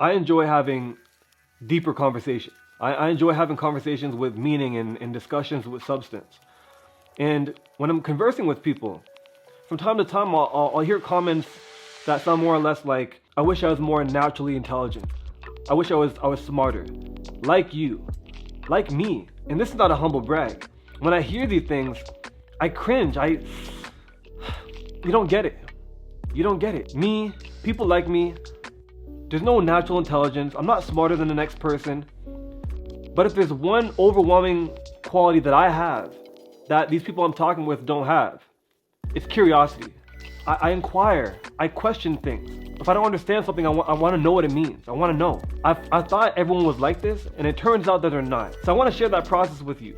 I enjoy having deeper conversations. I enjoy having conversations with meaning and discussions with substance. And when I'm conversing with people, from time to time, I'll hear comments that sound more or less like, I wish I was more naturally intelligent. I wish I was smarter. Like you. Like me. And this is not a humble brag. When I hear these things, I cringe. You don't get it. You don't get it. Me, people like me, there's no natural intelligence. I'm not smarter than the next person. But if there's one overwhelming quality that I have that these people I'm talking with don't have, it's curiosity. I inquire. I question things. If I don't understand something, I want to know what it means. I want to know. I thought everyone was like this, and it turns out that they're not. So I want to share that process with you.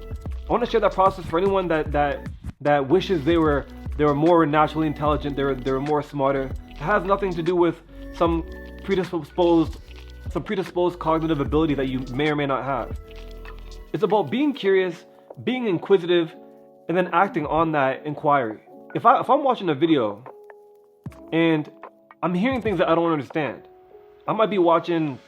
I want to share that process for anyone that wishes they were more naturally intelligent, they were more smarter. It has nothing to do with some predisposed cognitive ability that you may or may not have. It's about being curious, being inquisitive, and then acting on that inquiry. If I'm watching a video and I'm hearing things that I don't understand, I might be watching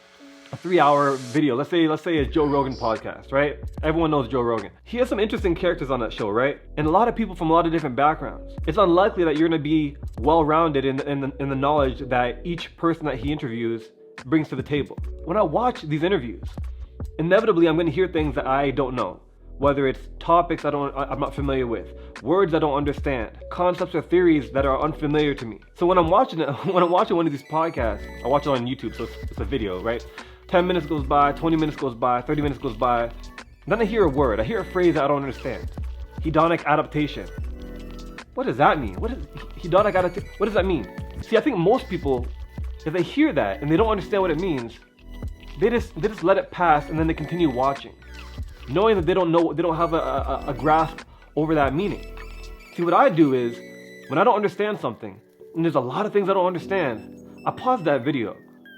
a 3-hour video. Let's say a Joe Rogan podcast, right? Everyone knows Joe Rogan. He has some interesting characters on that show, right? And a lot of people from a lot of different backgrounds. It's unlikely that you're gonna be well-rounded in the knowledge that each person that he interviews brings to the table. When I watch these interviews, inevitably I'm gonna hear things that I don't know. Whether it's topics I'm not familiar with, words I don't understand, concepts or theories that are unfamiliar to me. So when I'm watching one of these podcasts, I watch it on YouTube, so it's a video, right? 10 minutes goes by, 20 minutes goes by, 30 minutes goes by. Then I hear a word, I hear a phrase that I don't understand. Hedonic adaptation. What does that mean? What does that mean? See, I think most people, if they hear that and they don't understand what it means, they just let it pass and then they continue watching, knowing that they don't have a grasp over that meaning. See, what I do is, when I don't understand something, and there's a lot of things I don't understand, I pause that video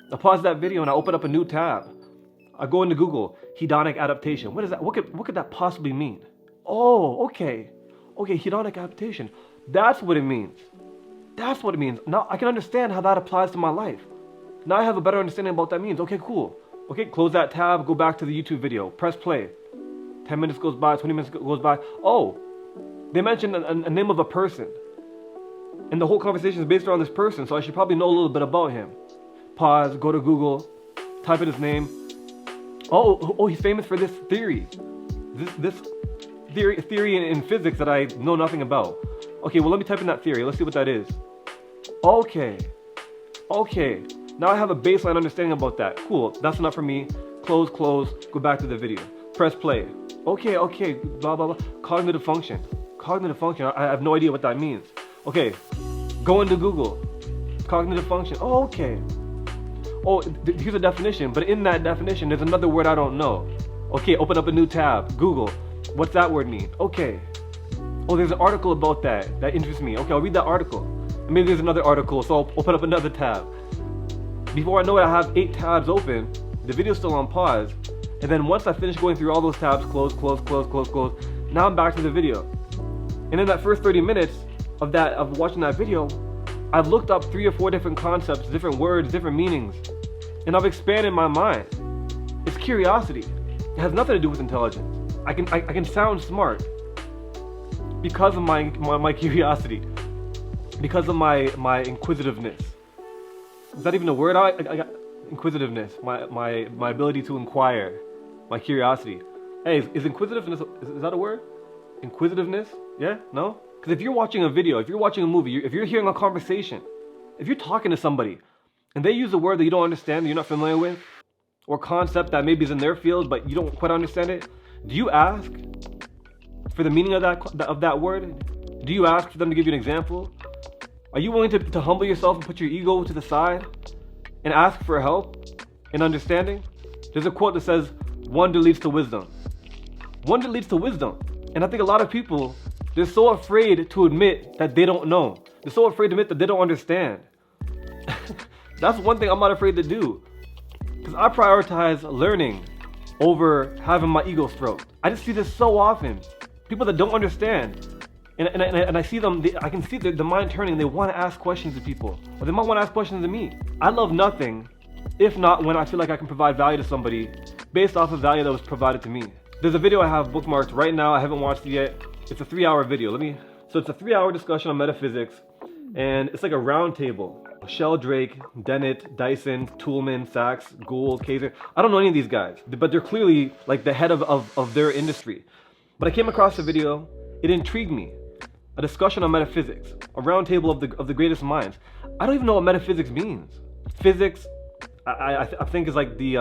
and I open up a new tab. I go into Google, hedonic adaptation. What is that? What could that possibly mean? Oh, okay, hedonic adaptation. That's what it means. Now I can understand how that applies to my life. Now I have a better understanding about what that means. Okay, cool. Okay, close that tab, go back to the YouTube video, press play. 10 minutes goes by, 20 minutes goes by. Oh, they mentioned a name of a person. And the whole conversation is based around this person, so I should probably know a little bit about him. Pause, go to Google, type in his name. Oh, he's famous for this theory. This theory in physics that I know nothing about. Okay, well, let me type in that theory. Let's see what that is. Okay. Now I have a baseline understanding about that. Cool, that's enough for me. Close, go back to the video. Press play. Okay, blah, blah, blah. Cognitive function. I have no idea what that means. Okay, go into Google. Cognitive function. Oh, okay. Oh, here's a definition, but in that definition, there's another word I don't know. Okay, open up a new tab. Google. What's that word mean? Okay. Oh, there's an article about that interests me. Okay, I'll read that article. And maybe there's another article, so I'll open up another tab. Before I know it, I have 8 tabs open. The video's still on pause. And then once I finish going through all those tabs, close. Now I'm back to the video. And in that first 30 minutes of watching that video, I've looked up 3 or 4 different concepts, different words, different meanings. And I've expanded my mind. It's curiosity. It has nothing to do with intelligence. I can sound smart because of my curiosity, because of my inquisitiveness. Is that even a word? I got inquisitiveness, my ability to inquire, my curiosity. Hey, is inquisitiveness, is that a word? Inquisitiveness? Yeah? No? Because if you're watching a video, if you're watching a movie, if you're hearing a conversation, if you're talking to somebody and they use a word that you don't understand, that you're not familiar with, or concept that maybe is in their field but you don't quite understand it, do you ask for the meaning of that word? Do you ask for them to give you an example? Are you willing to humble yourself and put your ego to the side and ask for help and understanding? There's a quote that says, wonder leads to wisdom. Wonder leads to wisdom. And I think a lot of people, they're so afraid to admit that they don't know. They're so afraid to admit that they don't understand. That's one thing I'm not afraid to do. Because I prioritize learning over having my ego stroked. I just see this so often. People that don't understand. And I see them, I can see the mind turning. They want to ask questions to people. Or they might want to ask questions to me. I love nothing if not when I feel like I can provide value to somebody based off of value that was provided to me. There's a video I have bookmarked right now. I haven't watched it yet. It's a 3-hour video. So it's a 3-hour discussion on metaphysics, and it's like a round table. Sheldrake, Dennett, Dyson, Toolman, Sachs, Gould, Kaiser. I don't know any of these guys, but they're clearly like the head of their industry. But I came across a video. It intrigued me. A discussion on metaphysics, a round table of the greatest minds. I don't even know what metaphysics means. Physics, I think is like the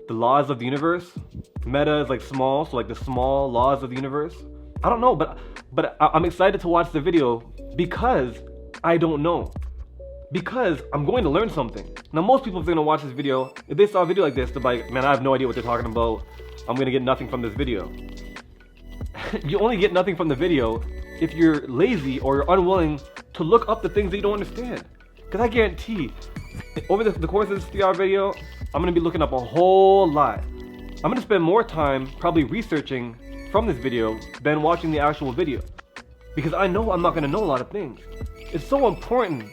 laws of the universe. Meta is like small, so like the small laws of the universe. I don't know, but I'm excited to watch the video because I don't know. Because I'm going to learn something. Now most people, if they're gonna watch this video, if they saw a video like this, they're like, man, I have no idea what they're talking about. I'm gonna get nothing from this video. You only get nothing from the video if you're lazy or you're unwilling to look up the things that you don't understand. Because I guarantee, over the course of this 3-hour video, I'm gonna be looking up a whole lot. I'm gonna spend more time probably researching from this video than watching the actual video. Because I know I'm not gonna know a lot of things. It's so important.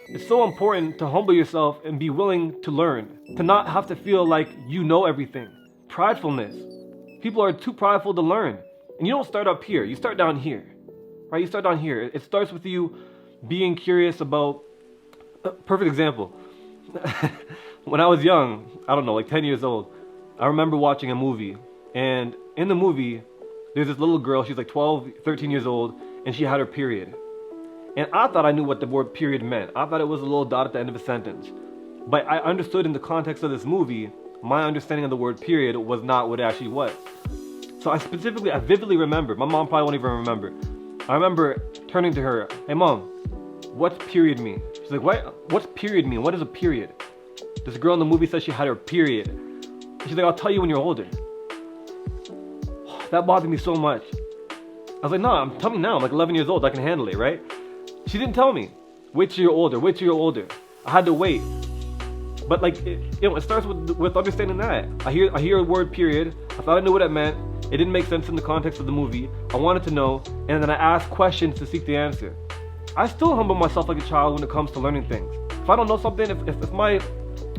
It's so important to humble yourself and be willing to learn. To not have to feel like you know everything. Pridefulness. People are too prideful to learn. And you don't start up here, you start down here. Right? You start down here. It starts with you being curious about, perfect example. When I was young, I don't know, like 10 years old, I remember watching a movie. And in the movie, there's this little girl, she's like 12, 13 years old, and she had her period. And I thought I knew what the word period meant. I thought it was a little dot at the end of a sentence. But I understood in the context of this movie, my understanding of the word period was not what it actually was. So I vividly remember, my mom probably won't even remember. I remember turning to her, hey mom, what's period mean? She's like, what? What's period mean? What is a period? This girl in the movie says she had her period. She's like, I'll tell you when you're older. That bothered me so much. I was like, no, tell me now. I'm like 11 years old, I can handle it, right? She didn't tell me. Wait till you're older, wait till you're older. I had to wait. But like, it starts with understanding that. I hear a word period. I thought I knew what it meant. It didn't make sense in the context of the movie. I wanted to know, and then I asked questions to seek the answer. I still humble myself like a child when it comes to learning things. If I don't know something, if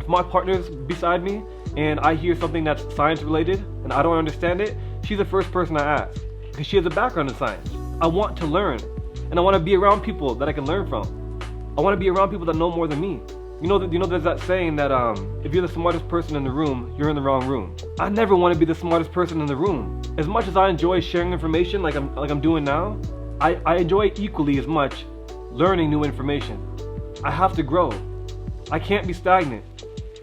my partner's beside me and I hear something that's science related and I don't understand it, she's the first person I ask because she has a background in science. I want to learn, and I want to be around people that I can learn from. I want to be around people that know more than me. You know, there's that saying that if you're the smartest person in the room, you're in the wrong room. I never want to be the smartest person in the room. As much as I enjoy sharing information like I'm doing now, I enjoy equally as much learning new information. I have to grow. I can't be stagnant.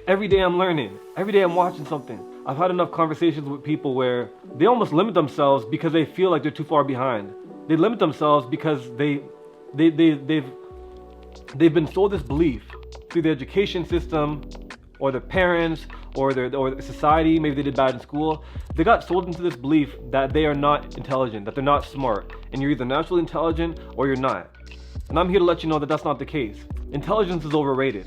Every day I'm learning. Every day I'm watching something. I've had enough conversations with people where they almost limit themselves because they feel like they're too far behind. They limit themselves because they've been sold this belief through the education system or their parents or their society. Maybe they did bad in school. They got sold into this belief that they are not intelligent, that they're not smart, and you're either naturally intelligent or you're not. And I'm here to let you know that that's not the case. Intelligence is overrated.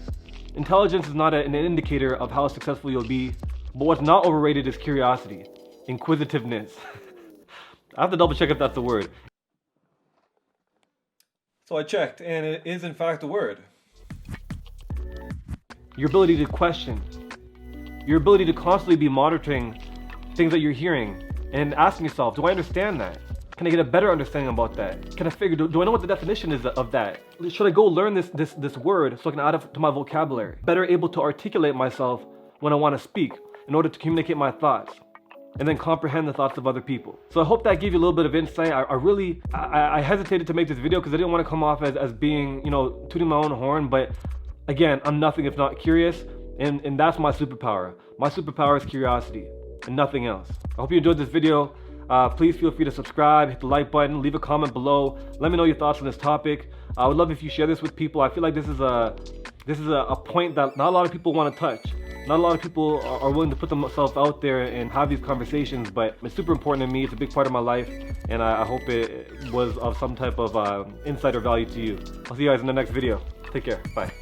Intelligence is not an indicator of how successful you'll be, but what's not overrated is curiosity, inquisitiveness. I have to double check if that's the word. So I checked, and it is in fact a word. Your ability to question, your ability to constantly be monitoring things that you're hearing and asking yourself, do I understand that? Can I get a better understanding about that? Can I figure, do I know what the definition is of that? Should I go learn this word so I can add it to my vocabulary? Better able to articulate myself when I want to speak in order to communicate my thoughts and then comprehend the thoughts of other people. So I hope that gave you a little bit of insight. I hesitated to make this video because I didn't want to come off as being, tooting my own horn, but again, I'm nothing if not curious, and that's my superpower. My superpower is curiosity and nothing else. I hope you enjoyed this video. Please feel free to subscribe, hit the like button, leave a comment below. Let me know your thoughts on this topic. I would love if you share this with people. I feel like this is a point that not a lot of people want to touch. Not a lot of people are willing to put themselves out there and have these conversations, but it's super important to me. It's a big part of my life, and I hope it was of some type of insight or value to you. I'll see you guys in the next video. Take care. Bye.